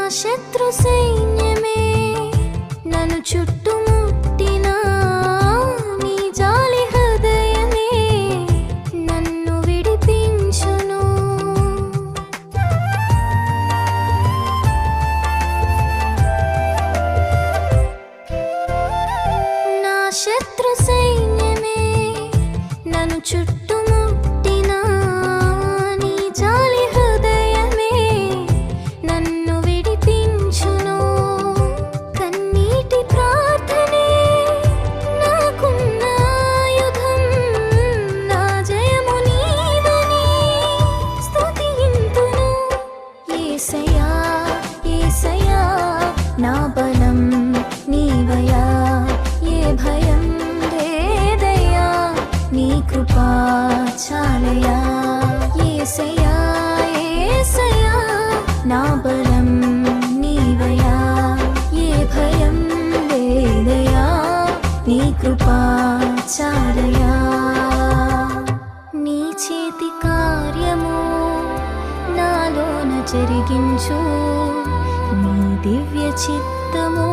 శత్రు సైన్యమే నన్ను చుట్టుముట్టినా నీ జాలి హృదయమే నన్ను విడిపించును. నా శత్రు సైన్యమే నన్ను చుట్టుముట్టినా నీ జాలి హృదయమే నన్ను విడిపించును. కన్నీటి ప్రార్థనే నాకున్న ఆయుధం, నా జయము నీవని స్తుతింతును. యేసయ్యా యేసయ్యా నా బలం నీవయ్యా, ఏ భయం లేదయ్యా నీ కృపా చాలయ్యా. యేసయ్యా యేసయ్యా నా బలం నీవయ్యా, ఏ భయం లేదయ్యా నీ కృపా చాలయ్యా. నీ చేతి కార్యము నాలోన జరిగించు, నీ దివ్య చిత్తము